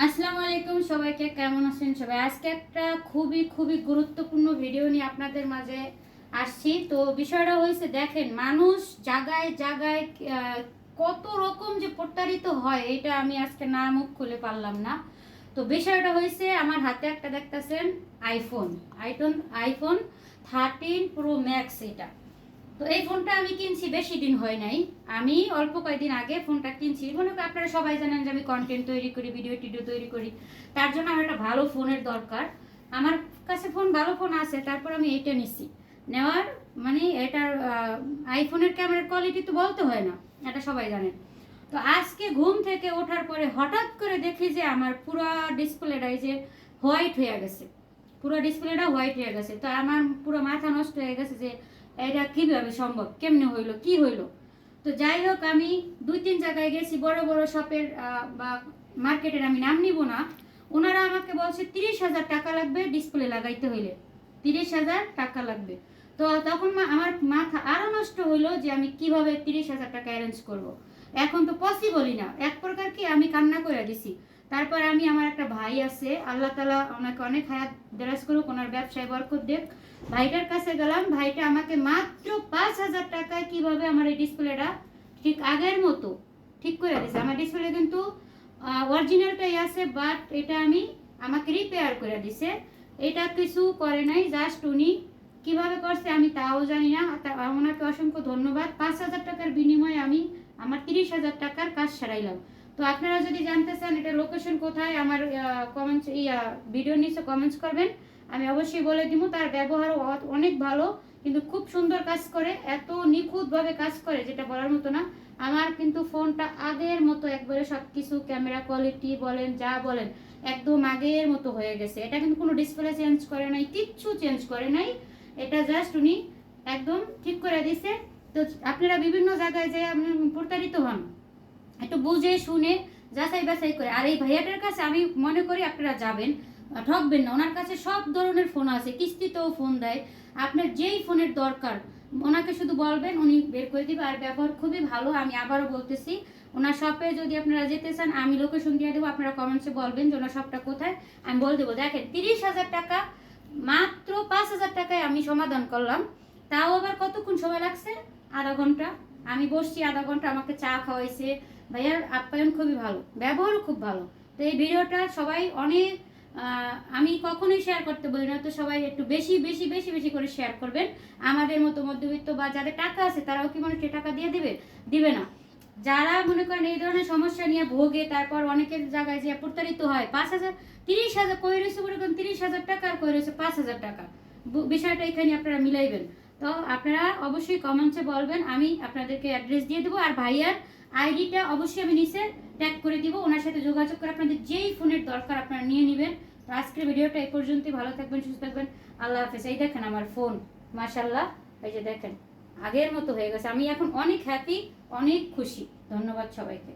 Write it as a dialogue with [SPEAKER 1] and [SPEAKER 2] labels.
[SPEAKER 1] আসসালামু আলাইকুম সবাইকে, কেমন আছেন সবাই? আজকে একটা খুবই খুবই গুরুত্বপূর্ণ ভিডিও নিয়ে আপনাদের মাঝে আসছি। তো বিষয়টা হয়েছে, দেখেন মানুষ জায়গায় জায়গায় কত রকম যে প্রতারিত হয়, এটা আমি আজকে না মুখ খুলে পারলাম না। তো বিষয়টা হয়েছে, আমার হাতে একটা দেখতেছেন iPhone iPhone iPhone 13 Pro Max। এটা তো এই ফোনটা আমি কিনছি, বেশি দিন হয় নাই। আমি অল্প কয়েকদিন আগে ফোনটা কিনছি। মনে করেন আপনারা সবাই জানেন যে আমি কন্টেন্ট তৈরি করি, ভিডিও টিডিও তৈরি করি। তার জন্য আমার একটা ভালো ফোনের দরকার। আমার কাছে ভালো ফোন আছে, তারপর আমি এইটা নিছি। নেওয়ার মানে এটার আইফোনের ক্যামেরার কোয়ালিটি তো বলতে হয় না, এটা সবাই জানেন। তো আজকে ঘুম থেকে ওঠার পরে হঠাৎ করে দেখি যে আমার পুরো ডিসপ্লেটা এই যে হোয়াইট হয়ে গেছে, পুরো ডিসপ্লেটা হোয়াইট হয়ে গেছে। তো আমার পুরো মাথা নষ্ট হয়ে গেছে যে এটা কিভাবে সম্ভব, কেমনে হইলো, কি হইলো। তো যাই হোক, আমি 2-3 জায়গায় গেছি, বড় বড় শপের বা মার্কেটের, আমি নাম নিব না। ওনারা আমাকে বলছে 30,000 টাকা লাগবে ডিসপ্লে লাগাইতে হইলে, 30,000 টাকা লাগবে। তো তখন আমার মাথা আরো নষ্ট হইলো যে আমি কিভাবে 30,000 টাকা অ্যারেঞ্জ করব। এখন তো পসিবলই না, এক প্রকার কি আমি কান্না করে দিছি। তারপর আমি, আমার একটা ভাই আছে, আল্লাহ তালা ওনাকে অনেক হায়াত দেরাজ করুক, ওনার ব্যবসায় বরকত দেখ, ভাইটার কাছে গেলাম। ভাইটা আমাকে মাত্র 5,000 টাকায় কিভাবে আমার এই ডিসপ্লেটা ঠিক আগের মতো ঠিক করে দিয়েছে। আমার ডিসপ্লে কিন্তু অরিজিনালটাই আছে, বাট এটা আমাকে রিপেয়ার করে দিছে। এটা কিছু করে নাই, জাস্ট উনি কিভাবে করছে আমি তাও জানি না। ওনাকে অসংখ্য ধন্যবাদ। 5,000 টাকার বিনিময়ে আমি আমার 30,000 টাকার কাজ সারাইলাম। তো আপনারা যদি জানতে চান এটা লোকেশন কোথায়, আমার কমেন্টস ভিডিওর নিচে কমেন্টস করবেন, আমি অবশ্যই বলে দিব। তার ব্যবহারও অনেক ভালো, কিন্তু খুব সুন্দর কাজ করে, এত নিখুঁতভাবে কাজ করে যেটা বলার মতো না। আমার কিন্তু ফোনটা আগের মতো একবারে সব কিছু, ক্যামেরা কোয়ালিটি বলেন যা বলেন, একদম আগের মতো হয়ে গেছে। এটা কিন্তু কোনো ডিসপ্লে চেঞ্জ করে নাই, কিচ্ছু চেঞ্জ করে নাই। এটা জাস্ট উনি একদম ঠিক করে দিছে। তো আপনারা বিভিন্ন জায়গায় যে আপনি প্রতারিত হন, একটু বুঝে শুনে যাচাই বাছাই করে। আর এই ভাইয়াটার কাছে আমি মনে করি আপনারা যাবেন, ঠকবেন না। ওনার কাছে সব ধরনের ফোন আছে, কিস্তিতেও ফোন দেয়। আপনার যেই ফোনের দরকার ওনাকে শুধু বলবেন, উনি বের করে দিবে। আর ব্যবহার খুবই ভালো। আমি আবারও বলতেছি, ওনার শপে যদি আপনারা যেতে চান, আমি লোকেশন দিয়ে দেবো, আপনারা কমেন্টসে বলবেন যে ওনার শপটা কোথায়, আমি বলে দেবো। দেখেন, 30,000 টাকা মাত্র 5,000 টাকায় আমি সমাধান করলাম। তাও আবার কতক্ষণ সময় লাগছে? আধা ঘন্টা। আমি বসছি আধা ঘন্টা, আমাকে চা খাওয়াইছে। ভাইয়ার আপ্যায়ন খুবই ভালো, ব্যবহারও খুব ভালো। তো এই ভিডিওটা সবাই অনেক, আমি কখনোই শেয়ার করতে বলি না, তো সবাই একটু বেশি বেশি বেশি বেশি করে শেয়ার করবেন। আমাদের মতো মধ্যবিত্ত বা যাদের টাকা আছে তারাও কি মানুষকে টাকা দিয়ে দিবে? দিবে না। যারা মনে করেন এই ধরনের সমস্যা নিয়ে ভোগে, তারপর অনেকের জায়গায় যে প্রতারিত হয়, 5,000 30,000 কই রয়েছে, মনে করেন 30,000 টাকা আর কই রয়েছে 5,000 টাকা। বিষয়টা এখানে আপনারা মিলাইবেন। তো আপনারা অবশ্যই কমেন্টসে বলবেন, আমি আপনাদেরকে অ্যাড্রেস দিয়ে দেবো। আর ভাইয়ার আইডিটা অবশ্যই আমি নিচে ট্যাগ করে দিব, ওনার সাথে যোগাযোগ করে আপনাদের যেই ফোনের দরকার আপনারা নিয়ে নেবেন। তো আজকের ভিডিওটা এই পর্যন্তই। ভালো থাকবেন, সুস্থ থাকবেন, আল্লাহ হাফেজ। এই দেখেন আমার ফোন, মাশাল্লাহ, এই যে দেখেন আগের মতো হয়ে গেছে। আমি এখন অনেক হ্যাপি, অনেক খুশি। ধন্যবাদ সবাইকে।